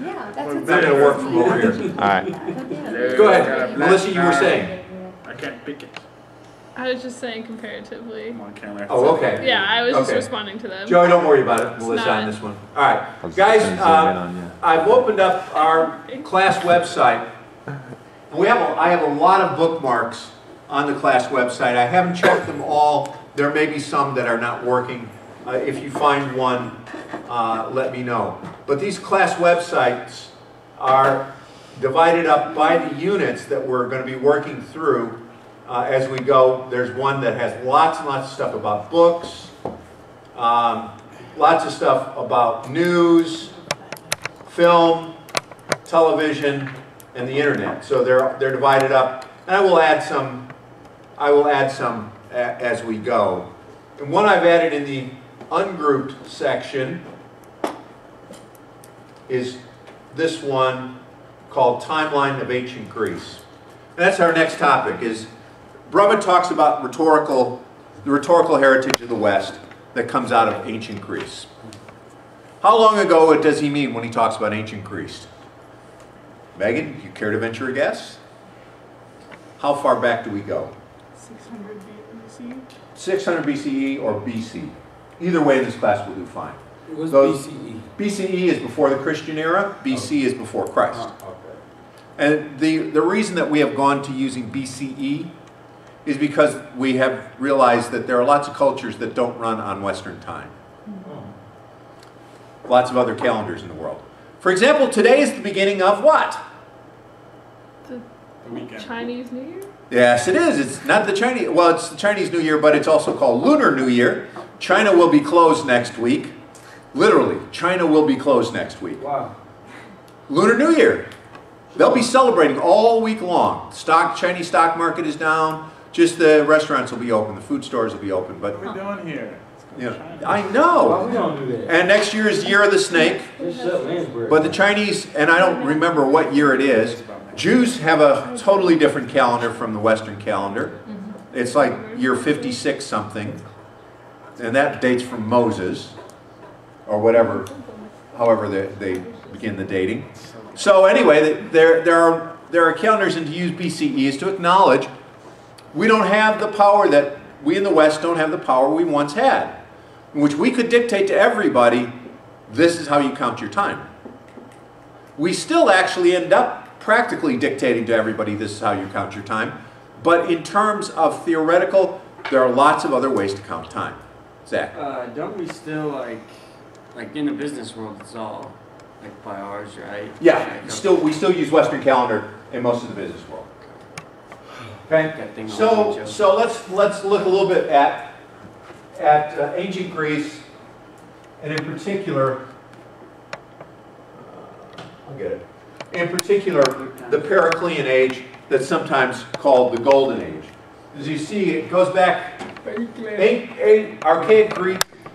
Yeah, that's Well, what's that It'll work from over here. All right. Yeah. Go ahead, Melissa, you were saying. I can't pick it. I was just saying comparatively. Well, I can't learn. Oh, okay. Yeah, I was just Okay. responding to them. Joey, don't worry about it, Melissa, not. on this one. All right, I'll just guys, zoom in on you. I've opened up our class website. And I have a lot of bookmarks on the class website. I haven't checked them all. There may be some that are not working. If you find one, let me know. But these class websites are divided up by the units that we're going to be working through as we go. There's one that has lots and lots of stuff about books, lots of stuff about news, film, television, and the internet. So they're divided up, and I will add some as we go. And one I've added in the ungrouped section is this one called Timeline of Ancient Greece. And that's our next topic. Brummett talks about the rhetorical heritage of the West that comes out of ancient Greece. How long ago does he mean when he talks about ancient Greece? Megan, you care to venture a guess? How far back do we go? 600 BC. 600 BCE or BC. Either way in this class will do fine. It was Those- BCE. BCE is before the Christian era, BC is before Christ. Okay. And the reason that we have gone to using BCE is because we have realized that there are lots of cultures that don't run on Western time. Lots of other calendars in the world. For example, today is the beginning of what? The The weekend. Chinese New Year? Yes, it is. It's not the Chinese, well, it's the Chinese New Year, but it's also called Lunar New Year. China will be closed next week. Literally, China will be closed next week. Wow. Lunar New Year. They'll be celebrating all week long. Chinese stock market is down. Just the restaurants will be open. The food stores will be open. But What are we doing here? you know, China. I Well, know. we don't do that. And next year is the year of the snake. Just shut Lansbury. But the Chinese, and I don't remember what year it is, Jews have a totally different calendar from the Western calendar. It's like year 56 something. And that dates from Moses, or whatever, however they begin the dating. So anyway, there are calendars, and to use BCE is to acknowledge we don't have the power that, we in the West don't have the power we once had, in which we could dictate to everybody, this is how you count your time. We still actually end up practically dictating to everybody, this is how you count your time. But in terms of theoretical, there are lots of other ways to count time. Zach? Don't we still like in the business world? It's all like by hours, right? Yeah, Like, we still use Western calendar in most of the business world. Okay, That thing on so YouTube. let's look a little bit at ancient Greece, and in particular, I'll get it. In particular, the Periclean age, that's sometimes called the Golden Age. As you see, it goes back. Archaic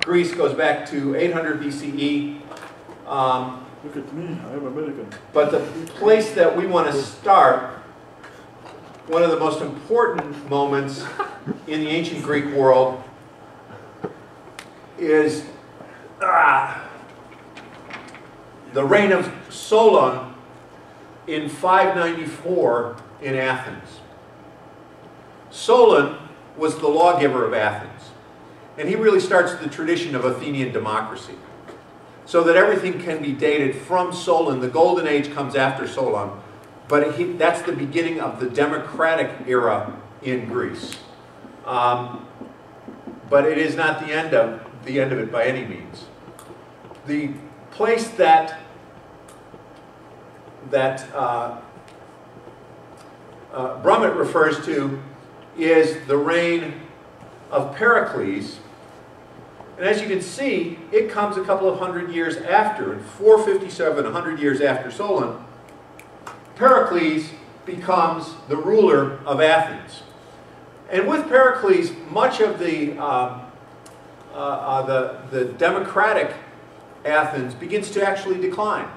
Greece goes back to 800 BCE. Look at me, I am American. But the place that we want to start, one of the most important moments in the ancient Greek world is the reign of Solon in 594 in Athens. Solon was the lawgiver of Athens, and he really starts the tradition of Athenian democracy, so that everything can be dated from Solon. The Golden Age comes after Solon, but that's the beginning of the democratic era in Greece. But it is not the end of it by any means. The place that Brummett refers to is the reign of Pericles. And as you can see, it comes a couple of hundred years after. In 457, 100 years after Solon, Pericles becomes the ruler of Athens. And with Pericles, much of the democratic Athens begins to actually decline.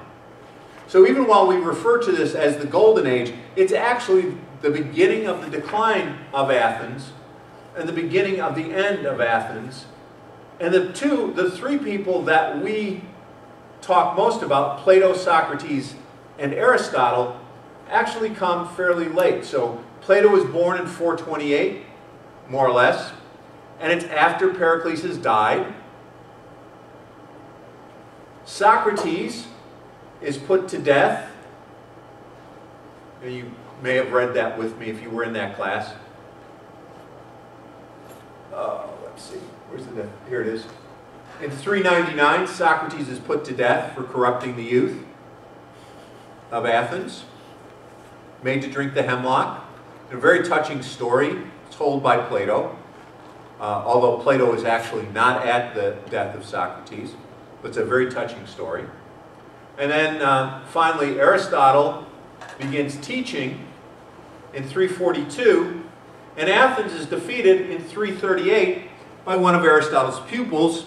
So even while we refer to this as the Golden Age, it's actually the beginning of the decline of Athens and the beginning of the end of Athens. And the three people that we talk most about, Plato, Socrates, and Aristotle, actually come fairly late. So Plato was born in 428, more or less, and it's after Pericles has died. Socrates is put to death. You may have read that with me if you were in that class. Let's see, where's the death? Here it is. In 399, Socrates is put to death for corrupting the youth of Athens, made to drink the hemlock. A very touching story told by Plato, although Plato is actually not at the death of Socrates. But it's a very touching story. And then finally, Aristotle begins teaching in 342, and Athens is defeated in 338 by one of Aristotle's pupils.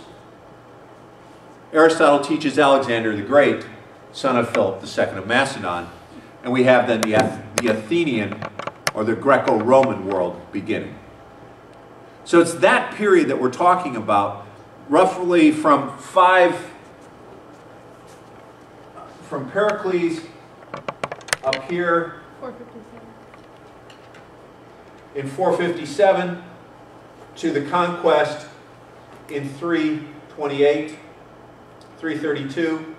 Aristotle teaches Alexander the Great, son of Philip II of Macedon, and we have then the Athenian or the Greco-Roman world beginning. So it's that period that we're talking about, roughly from Pericles up here 457. in 457 to the conquest in 328, 332,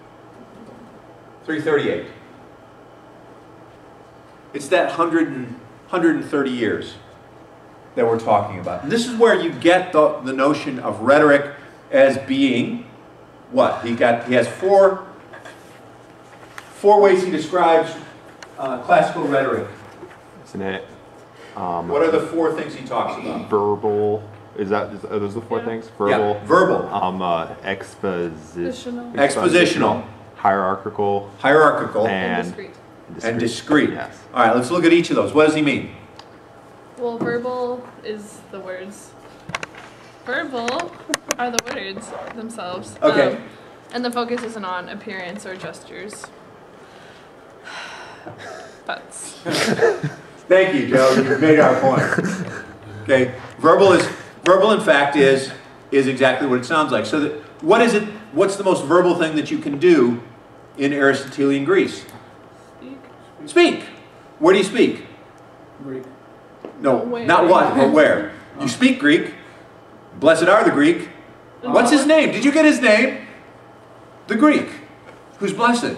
338. It's that 130 years that we're talking about. And this is where you get the notion of rhetoric as being what? He has four ways he describes classical rhetoric. Isn't it? What are the four things he talks about? Verbal. Are those the four things? Verbal. Yeah, verbal. Expositional. Hierarchical. Hierarchical. And discrete. Yes. All right, let's look at each of those. What does he mean? Well, verbal is the words. Verbal are the words themselves. Okay. And the focus isn't on appearance or gestures. That's. Thank you, Joe. You've made our point. Okay. Verbal in fact is exactly what it sounds like. So what is it? What's the most verbal thing that you can do in Aristotelian Greece? Speak. Where do you speak? Greek. No, Where? not what, but where. You speak Greek. Blessed are the Greek. What's his name? Did you get his name? The Greek. Who's blessed?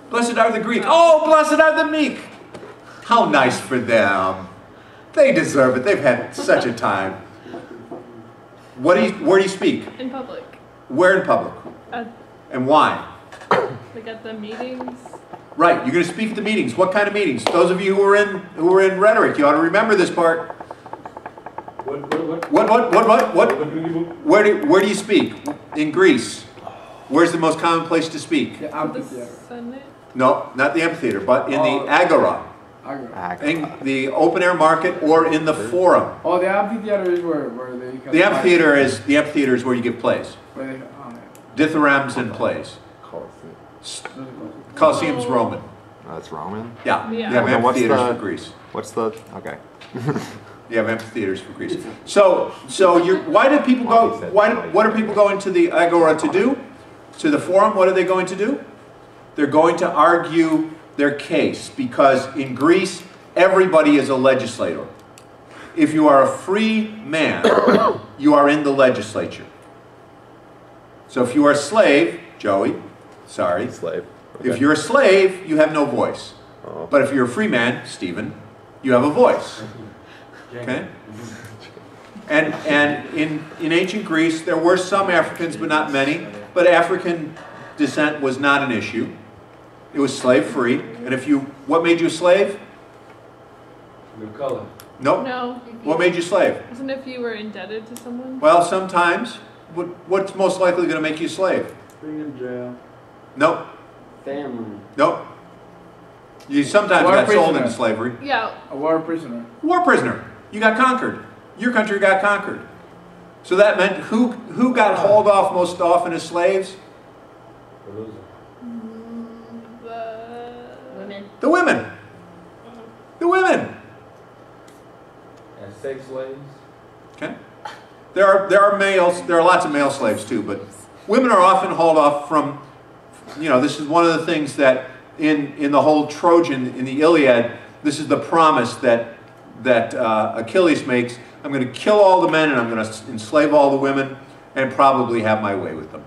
Blessed are the Greek. Oh, blessed are the meek. How nice for them. They deserve it. They've had such a time. Where do you speak? In public. Where in public? And why? Like at the meetings. Right, you're going to speak at the meetings. What kind of meetings? Those of you who are in rhetoric, you ought to remember this part. What? Where do you speak? In Greece. Where's the most common place to speak? The amphitheater. Senate. No, not the amphitheater, but in the agora. In the open air market or in the forum. Oh, the amphitheater is where they. The amphitheater is where you give plays. Dithyrambs and plays. Colosseum's Roman. That's Roman? Yeah. Yeah. You have And what's amphitheaters the- for Greece. Okay. You have amphitheaters for Greece. So why do people go? What are people going to the agora to do? To the forum? What are they going to do? They're going to argue their case, because in Greece everybody is a legislator. If you are a free man, you are in the legislature. So if you are a slave, Joey, sorry. Slave. Okay. If you're a slave, you have no voice. Oh. But if you're a free man, Stephen, you have a voice. Okay? And in ancient Greece, there were some Africans, but not many. But African descent was not an issue. It was slave-free. And what made you a slave? Your color. Nope. No. What made you a slave? Isn't if you were indebted to someone? Well, sometimes. What's most likely going to make you a slave? Being in jail. Nope. Family. Nope. You sometimes War got sold prisoner. into slavery. Yeah. A war prisoner. War prisoner. You got conquered. Your country got conquered. So that meant who got hauled off most often as slaves? The loser. The Women. The women. The women. And sex slaves. Okay. There are males. There are lots of male slaves too, but women are often hauled off from you know, this is one of the things that in the whole Trojan, in the Iliad, this is the promise that Achilles makes. I'm going to kill all the men and I'm going to enslave all the women and probably have my way with them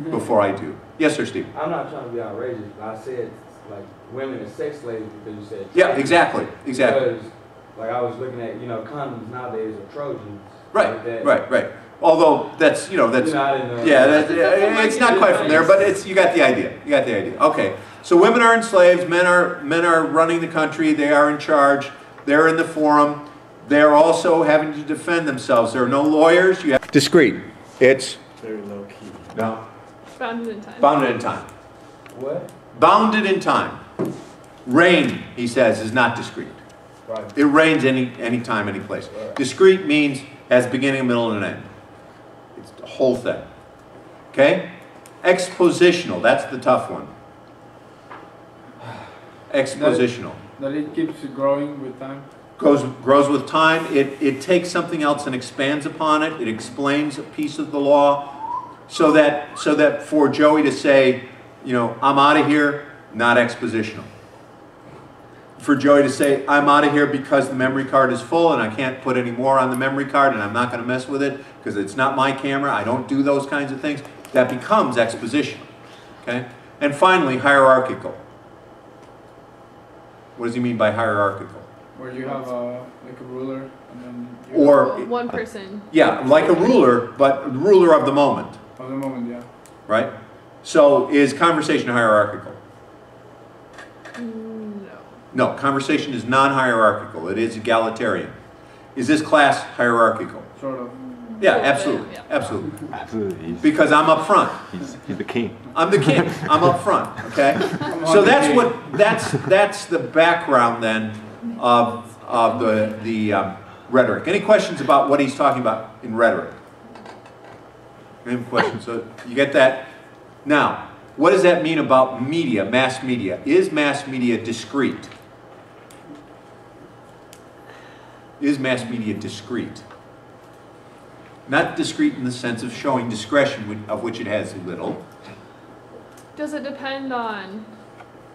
before I do. Yes, sir, Steve? I'm not trying to be outrageous, but I said like women as sex slaves because you said. Yeah, exactly, exactly. Because like I was looking at, you know, condoms nowadays are Trojans. Right, like that. right. Although that's, you know, that's, You know, I didn't know. yeah, it's not quite from there, but it's, you got the idea. You got the idea. Okay, so women are enslaved, men are running the country, they are in charge, they're in the forum, they're also having to defend themselves. There are no lawyers. You have discreet. It's Very low key. no Bounded in time. bounded in time. What? Bounded in time. Rain, he says, is not discreet. Right. It rains any time, any place. Right. Discrete means has beginning, middle, and an end. It's the whole thing. Okay? Expositional, that's the tough one. Expositional. That it keeps growing with time. Grows with time. It takes something else and expands upon it. It explains a piece of the law so that for Joey to say, you know, I'm out of here, not expositional. For Joey to say, I'm out of here because the memory card is full and I can't put any more on the memory card and I'm not going to mess with it because it's not my camera, I don't do those kinds of things, that becomes expositional. Okay? And finally, hierarchical. What does he mean by hierarchical? Where you have like a ruler and then you Or, One person. yeah, like a ruler, but ruler of the moment, of the moment, yeah. right? So is conversation hierarchical? No. No, conversation is non-hierarchical. It is egalitarian. Is this class hierarchical? Sort of. Yeah, Little bit, absolutely, yeah. absolutely. Absolutely. Because I'm up front. He's the king. I'm the king. I'm up front. Okay. So that's the background then of the rhetoric. Any questions about what he's talking about in rhetoric? Any questions? So you get that. Now, what does that mean about media, mass media? Is mass media discrete? Is mass media discrete? Not discrete in the sense of showing discretion, of which it has little. Does it depend on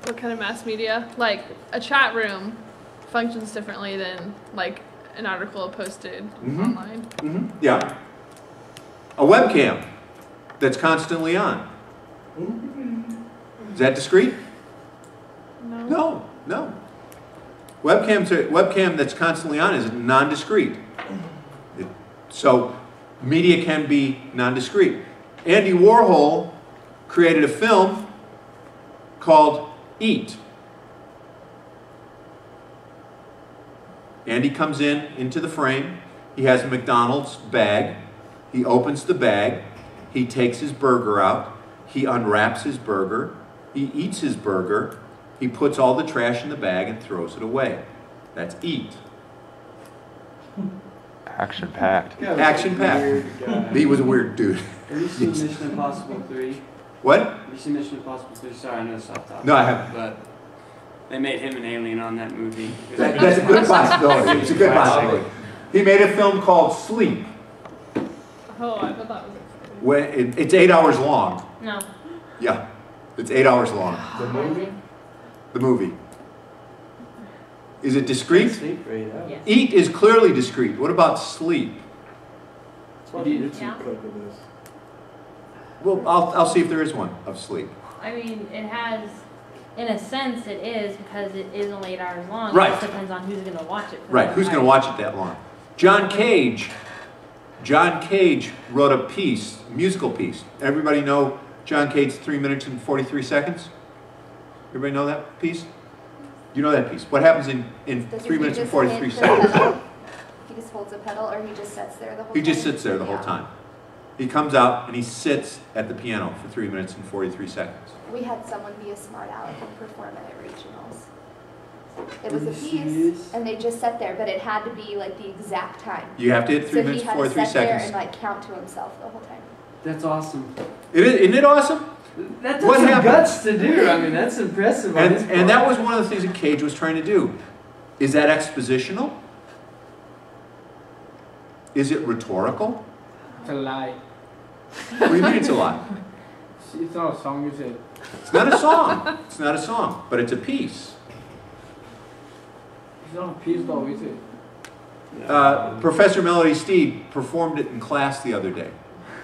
what kind of mass media? Like a chat room functions differently than like an article posted online. Yeah. A webcam that's constantly on. Is that discrete? No. No. Webcam that's constantly on is non-discrete. So media can be non-discrete. Andy Warhol created a film called Eat. Andy comes into the frame. He has a McDonald's bag. He opens the bag. He takes his burger out. He unwraps his burger. He eats his burger. He puts all the trash in the bag and throws it away. That's Eat. Action-packed. Action-packed. He was a weird dude. Have you seen Mission Impossible 3? What? Have you seen Mission Impossible 3? Sorry, I know it's off topic. No, I haven't. But they made him an alien on that movie. That's a good possibility. It's a good possibility. He made a film called Sleep. Oh, I thought that was exciting. It's 8 hours long. No. Yeah, it's 8 hours long. The movie? The movie. Is it discrete? Sleep right out. Yes. Eat is clearly discrete. What about sleep? Let's watch a YouTube Yeah. clip of this. Well, I'll see if there is one of sleep. I mean, it has, in a sense, it is because it is only 8 hours long. Right. It just depends on who's going to watch it. For Right, that who's going to hour. watch it that long? John Cage wrote a piece, a musical piece. Everybody know John Cage's 3 minutes and 43 seconds? Everybody know that piece? You know that piece. What happens in Does 3 he minutes and just 43 hit the seconds? pedal? He just holds a pedal, or he just sits there the whole time? He just sits there the whole Yeah. time. He comes out and he sits at the piano for 3 minutes and 43 seconds. We had someone be a smart aleck and perform it at regionals. It was a Are you piece, serious? and they just sat there, but it had to be like the exact time. You have to hit 3 So he minutes and had to 43 sit there seconds. and like count to himself the whole time. That's awesome. Isn't it awesome? That What took some happened? guts to do. I mean, that's impressive. on his And part. that was one of the things that Cage was trying to do. Is that expositional? Is it rhetorical? It's a lie. What do you mean it's a lie? It's not a song, is it? It's not a song. It's not a song, but it's a piece. It's not a piece though, is it? Professor Melody Steed performed it in class the other day.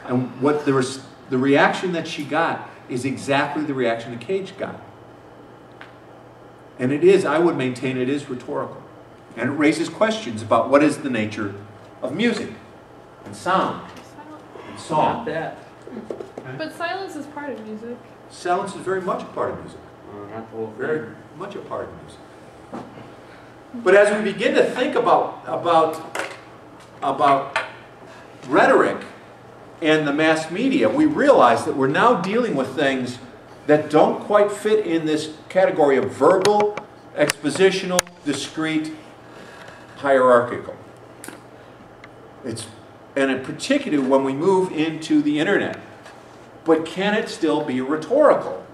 And what the reaction that she got is exactly the reaction that Cage got. And it is, I would maintain it is rhetorical. And it raises questions about what is the nature of music and sound and Not song. that. But silence is part of music. Silence is very much a part of music. Not the whole Very thing. much a part of music. But as we begin to think about rhetoric and the mass media, we realize that we're now dealing with things that don't quite fit in this category of verbal, expositional, discrete, hierarchical. And in particular when we move into the internet. But can it still be rhetorical?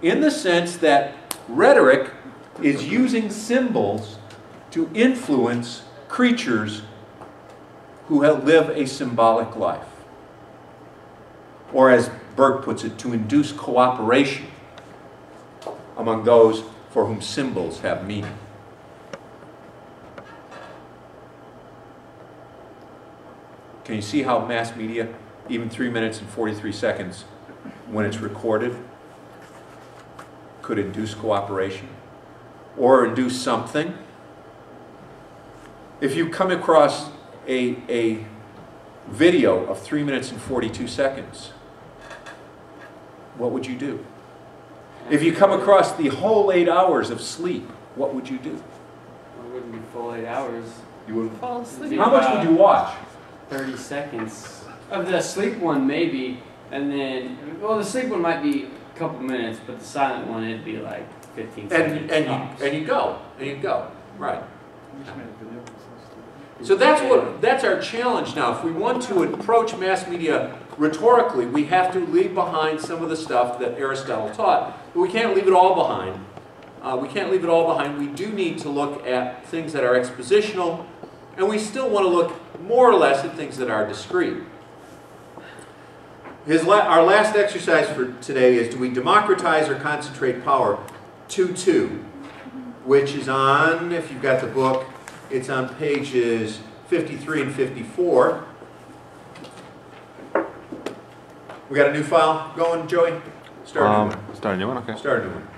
In the sense that rhetoric is using symbols to influence creatures who live a symbolic life. Or as Burke puts it, to induce cooperation among those for whom symbols have meaning. Can you see how mass media, even 3 minutes and 43 seconds, when it's recorded, could induce cooperation or induce something? If you come across a video of 3 minutes and 42 seconds, what would you do? If you come across the whole 8 hours of sleep, what would you do? It wouldn't be full 8 hours. You would. Fall asleep. How much would you watch? 30 seconds. Of the sleep one, maybe. And then, well, the sleep one might be a couple minutes, but the silent one, it'd be like 15 seconds. And you go. Right. So that's our challenge now. If we want to approach mass media rhetorically, we have to leave behind some of the stuff that Aristotle taught, but we can't leave it all behind. We do need to look at things that are expositional, and we still want to look more or less at things that are discrete. Our last exercise for today is, do we democratize or concentrate power? 2-2, which is on, if you've got the book, it's on pages 53 and 54. We got a new file going, Joey? Start a new one. Start a new one, okay. Start a new one.